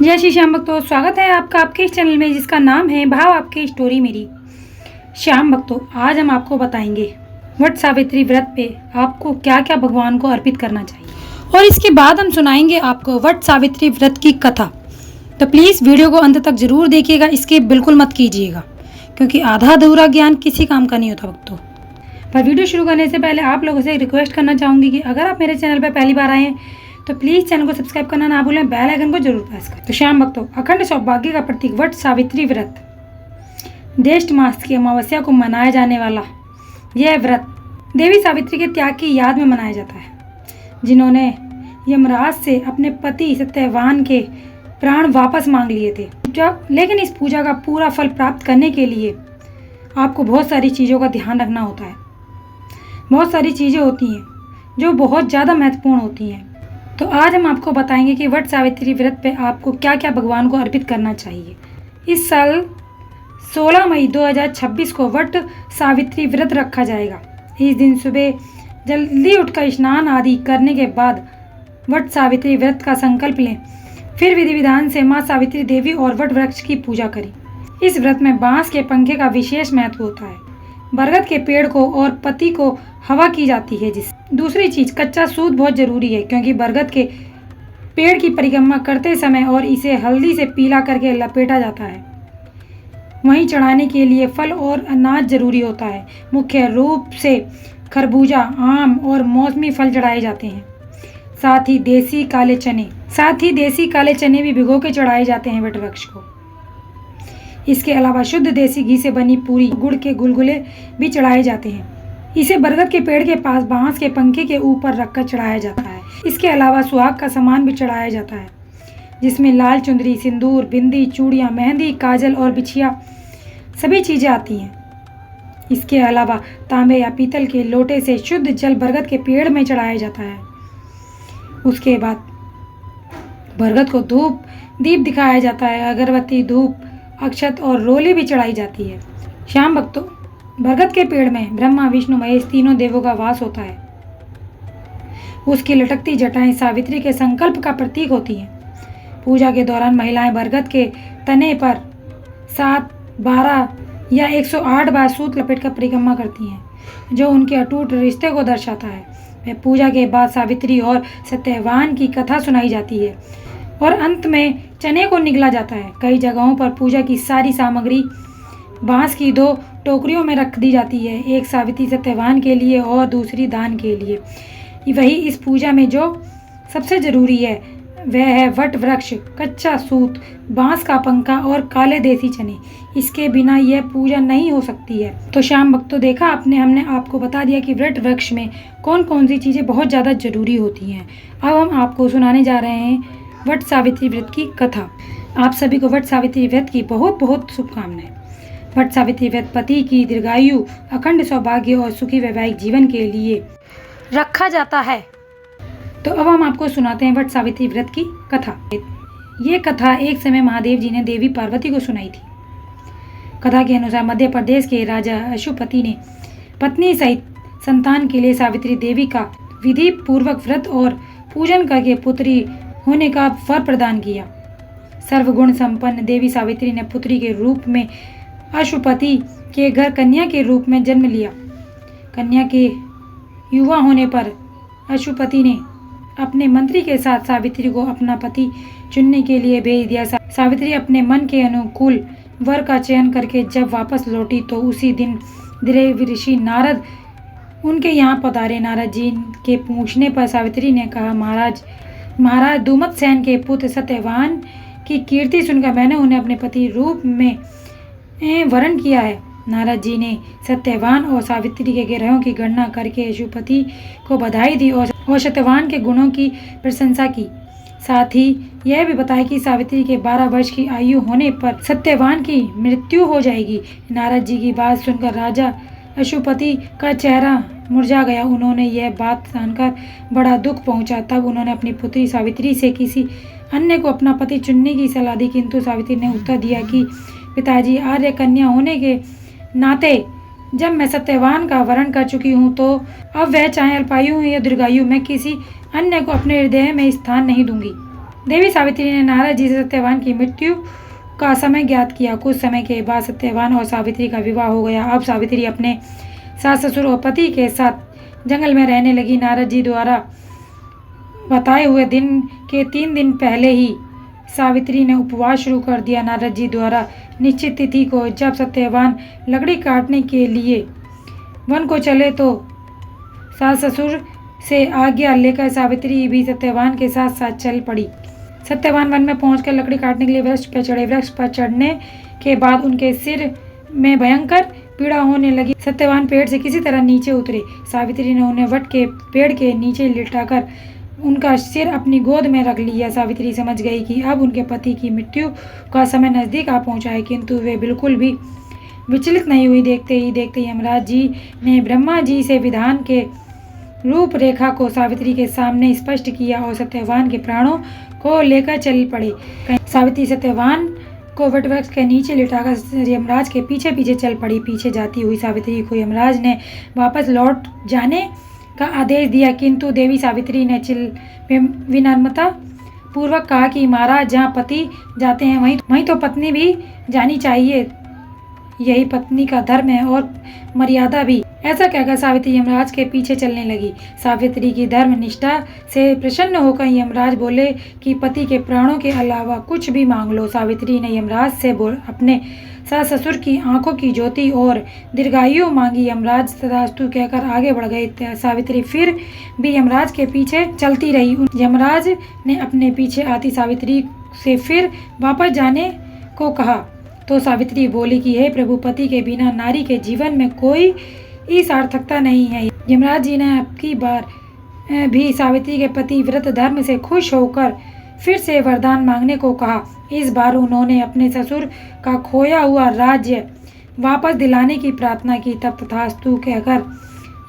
जय श्री श्याम भक्तों, स्वागत है आपका आपके इस चैनल में जिसका नाम है भाव आपकी स्टोरी मेरी। श्याम भक्तों, आज हम आपको बताएंगे वट सावित्री व्रत पे आपको क्या क्या भगवान को अर्पित करना चाहिए और इसके बाद हम सुनाएंगे आपको वट सावित्री व्रत की कथा। तो प्लीज़ वीडियो को अंत तक जरूर देखिएगा, स्किप बिल्कुल मत कीजिएगा क्योंकि आधा अधूरा ज्ञान किसी काम का नहीं होता भक्तों। पर वीडियो शुरू करने से पहले आप लोगों से रिक्वेस्ट करना चाहूँगी कि अगर आप मेरे चैनल पर पहली बार आए हैं तो प्लीज़ चैनल को सब्सक्राइब करना ना भूलें, बेल आइकन को जरूर प्रेस करें। तो श्याम भक्तों, अखंड सौभाग्य का प्रतीक वट सावित्री व्रत, ज्येष्ठ मास की अमावस्या को मनाया जाने वाला यह व्रत देवी सावित्री के त्याग की याद में मनाया जाता है, जिन्होंने यमराज से अपने पति सत्यवान के प्राण वापस मांग लिए थे। लेकिन इस पूजा का पूरा फल प्राप्त करने के लिए आपको बहुत सारी चीज़ों का ध्यान रखना होता है। बहुत सारी चीज़ें होती हैं जो बहुत ज़्यादा महत्वपूर्ण होती हैं। तो आज हम आपको बताएंगे कि वट सावित्री व्रत पे आपको क्या क्या भगवान को अर्पित करना चाहिए। इस साल 16 मई 2026 को वट सावित्री व्रत रखा जाएगा। इस दिन सुबह जल्दी उठकर स्नान आदि करने के बाद वट सावित्री व्रत का संकल्प लें। फिर विधि विधान से माँ सावित्री देवी और वट वृक्ष की पूजा करें। इस व्रत में बांस के पंखे का विशेष महत्व होता है। बरगद के पेड़ को और पत्ती को हवा की जाती है। दूसरी चीज, कच्चा सूत बहुत जरूरी है क्योंकि बरगद के पेड़ की परिक्रमा करते समय और इसे हल्दी से पीला करके लपेटा जाता है। वहीं चढ़ाने के लिए फल और अनाज जरूरी होता है। मुख्य रूप से खरबूजा, आम और मौसमी फल चढ़ाए जाते हैं। साथ ही देसी काले चने भी भिगो के चढ़ाए जाते हैं वट वृक्ष को। इसके अलावा शुद्ध देसी घी से बनी पूरी, गुड़ के गुलगुले भी चढ़ाए जाते हैं। इसे बरगद के पेड़ के पास बांस के पंखे के ऊपर रखकर चढ़ाया जाता है। इसके अलावा सुहाग का सामान भी चढ़ाया जाता है, जिसमें लाल चुंदरी, सिंदूर, बिंदी, चूड़ियाँ, मेहंदी, काजल और बिछिया सभी चीज़ें आती हैं। इसके अलावा तांबे या पीतल के लोटे से शुद्ध जल बरगद के पेड़ में चढ़ाया जाता है। उसके बाद बरगद को धूप दीप दिखाया जाता है। अगरबत्ती, धूप, अक्षत और रोली भी चढ़ाई जाती है। श्याम भक्तों, बरगद के पेड़ में ब्रह्मा, विष्णु, महेश तीनों देवों का वास होता है। उसकी लटकती जटाएं सावित्री के संकल्प का प्रतीक होती हैं। पूजा के दौरान महिलाएं बरगद के तने पर 7, 12 या 108 बार सूत लपेटकर परिक्रमा करती हैं, जो उनके अटूट रिश्ते को दर्शाता है। वह पूजा के बाद सावित्री और सत्यवान की कथा सुनाई जाती है और अंत में चने को निगला जाता है। कई जगहों पर पूजा की सारी सामग्री बांस की 2 टोकरियों में रख दी जाती है, एक सावित्री सत्यवान के लिए और दूसरी दान के लिए। वही इस पूजा में जो सबसे जरूरी है वह है वट वृक्ष, कच्चा सूत, बांस का पंखा और काले देसी चने। इसके बिना यह पूजा नहीं हो सकती है। तो श्याम भक्तों, देखा हमने आपको बता दिया कि वट वृक्ष में कौन कौन सी चीज़ें बहुत ज़्यादा जरूरी होती हैं। अब हम आपको सुनाने जा रहे हैं वट सावित्री व्रत की कथा। आप सभी को वट सावित्री व्रत की बहुत बहुत शुभकामनाएं। वट सावित्री व्रत पति की दीर्घायु, अखंड सौभाग्य और सुखी वैवाहिक जीवन के लिए रखा जाता है। तो अब हम आपको सुनाते हैं वट सावित्री व्रत की कथा। ये कथा एक समय महादेव जी ने देवी पार्वती को सुनाई थी। कथा के अनुसार मध्य प्रदेश के राजा अशुपति ने पत्नी सहित संतान के लिए सावित्री देवी का विधि पूर्वक व्रत और पूजन करके पुत्री होने का वर प्रदान किया। सर्वगुण संपन्न देवी सावित्री ने पुत्री के रूप में अशुपति के घर कन्या के रूप में जन्म लिया। कन्या के युवा होने पर अशुपति ने अपने मंत्री के साथ सावित्री को अपना पति चुनने के लिए भेज दिया। सावित्री अपने मन के अनुकूल वर का चयन करके जब वापस लौटी तो उसी दिन देव ऋषि नारद उनके यहाँ पधारे। नारद जी के पूछने पर सावित्री ने कहा, महाराज दुमत सेन के पुत्र सत्यवान की कीर्ति सुनकर मैंने उन्हें अपने पति रूप में वरण किया है। नारद जी ने सत्यवान और सावित्री के ग्रहों की गणना करके अशुपति को बधाई दी और सत्यवान के गुणों की प्रशंसा की। साथ ही यह भी बताया कि सावित्री के 12 वर्ष की आयु होने पर सत्यवान की मृत्यु हो जाएगी। नारद जी की बात सुनकर राजा अशुपति का चेहरा मुरझा गया। उन्होंने यह बात जानकर बड़ा दुख पहुंचा। तब उन्होंने अपनी पुत्री सावित्री से किसी अन्य को अपना पति चुनने की सलाह दी, किंतु सावित्री ने उत्तर दिया कि पिताजी, आर्य कन्या होने के नाते जब मैं सत्यवान का वरण कर चुकी हूँ तो अब वह चाहे अल्पायु हो या दीर्घायु, मैं किसी अन्य को अपने हृदय में स्थान नहीं दूंगी। देवी सावित्री ने नारद जी से सत्यवान की मृत्यु का समय ज्ञात किया। कुछ समय के बाद सत्यवान और सावित्री का विवाह हो गया। अब सावित्री अपने सास ससुर और पति के साथ जंगल में रहने लगी। नारद जी द्वारा बताए हुए दिन के 3 दिन पहले ही सावित्री ने उपवास शुरू कर दिया। नारद जी द्वारा निश्चित तिथि को जब सत्यवान लकड़ी काटने के लिए वन को चले तो सास ससुर से आज्ञा लेकर सावित्री भी सत्यवान के साथ साथ चल पड़ी। सत्यवान वन में पहुंचकर लकड़ी काटने के लिए वृक्ष पर चढ़े। वृक्ष पर चढ़ने के बाद उनके सिर में भयंकर पीड़ा होने लगी। सत्यवान पेड़ से किसी तरह नीचे उतरे। सावित्री ने उन्हें वट के पेड़ के नीचे लिटाकर उनका सिर अपनी गोद में रख लिया। सावित्री समझ गई कि अब उनके पति की मृत्यु का समय नजदीक आ पहुंचा है, किंतु वे बिल्कुल भी विचलित नहीं हुई। देखते ही देखते यमराज जी ने ब्रह्मा जी से विधान के रूपरेखा को सावित्री के सामने स्पष्ट किया और सत्यवान के प्राणों को लेकर चल पड़े। सावित्री सत्यवान को वटवृक्ष के नीचे लिटाकर यमराज के पीछे पीछे चल पड़ी। पीछे जाती हुई सावित्री को यमराज ने वापस लौट जाने का आदेश दिया, किंतु देवी सावित्री ने विनम्रता पूर्वक कहा कि महाराज, जहाँ पति जाते हैं वहीं तो पत्नी भी जानी चाहिए। यही पत्नी का धर्म है और मर्यादा भी। ऐसा कहकर सावित्री यमराज के पीछे चलने लगी। सावित्री की धर्म निष्ठा से प्रसन्न होकर यमराज बोले कि पति के प्राणों के अलावा कुछ भी मांग लो। सावित्री ने यमराज से अपने सास ससुर की आंखों की ज्योति और दीर्घायु मांगी। यमराज तथास्तु कहकर आगे बढ़ गए। सावित्री फिर भी यमराज के पीछे चलती रही। यमराज ने अपने पीछे आती सावित्री से फिर वापस जाने को कहा तो सावित्री बोली कि हे प्रभु, पति के बिना नारी के जीवन में कोई सार्थकता नहीं है। यमराज जी ने अब की बार भी सावित्री के पति व्रत धर्म से खुश होकर फिर से वरदान मांगने को कहा। इस बार उन्होंने अपने ससुर का खोया हुआ राज्य वापस दिलाने की प्रार्थना की। तब तथास्तु कहकर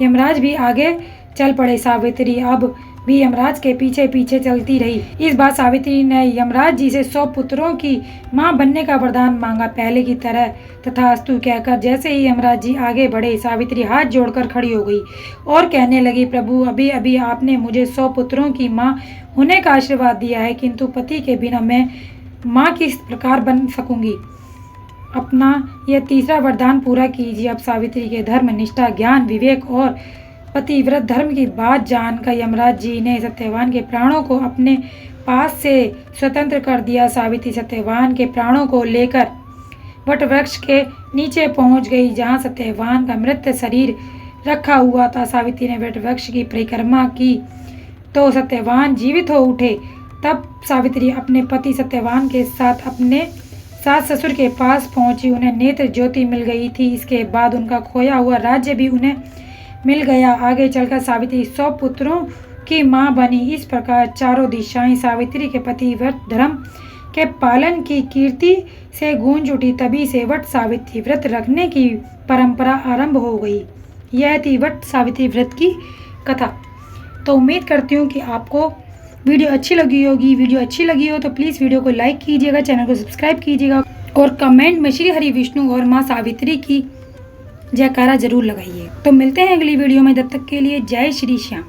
यमराज भी आगे चल पड़े। सावित्री अब भी यमराज के पीछे पीछे चलती रही। इस बार सावित्री ने यमराज जी से 100 पुत्रों की मां बनने का वरदान मांगा। पहले की तरह तथास्तु कहकर जैसे ही यमराज जी आगे बढ़े, सावित्री हाथ जोड़कर खड़ी हो गई और कहने लगी, प्रभु, अभी अभी आपने मुझे 100 पुत्रों की मां होने का आशीर्वाद दिया है, किंतु पति के बिना मैं मां किस प्रकार बन सकूंगी। अपना यह तीसरा वरदान पूरा कीजिए। अब सावित्री के धर्म, निष्ठा, ज्ञान, विवेक और पतिव्रत धर्म की बात जानकर यमराज जी ने सत्यवान के प्राणों को अपने पास से स्वतंत्र कर दिया। सावित्री सत्यवान के प्राणों को लेकर वटवृक्ष के नीचे पहुंच गई, जहां सत्यवान का मृत शरीर रखा हुआ था। सावित्री ने वटवृक्ष की परिक्रमा की तो सत्यवान जीवित हो उठे। तब सावित्री अपने पति सत्यवान के साथ अपने सास ससुर के पास पहुंची। उन्हें नेत्र ज्योति मिल गई थी। इसके बाद उनका खोया हुआ राज्य भी उन्हें मिल गया। आगे चलकर सावित्री 100 पुत्रों की मां बनी। इस प्रकार चारों दिशाएं सावित्री के पति व्रत धर्म के पालन की कीर्ति से गूंज उठी। तभी से वट सावित्री व्रत रखने की परंपरा आरंभ हो गई। यह थी वट सावित्री व्रत की कथा। तो उम्मीद करती हूँ कि आपको वीडियो अच्छी लगी होगी। वीडियो अच्छी लगी हो तो प्लीज़ वीडियो को लाइक कीजिएगा, चैनल को सब्सक्राइब कीजिएगा और कमेंट में श्री हरि विष्णु और माँ सावित्री की जयकारा जरूर लगाइए। तो मिलते हैं अगली वीडियो में, तब तक के लिए जय श्री श्याम।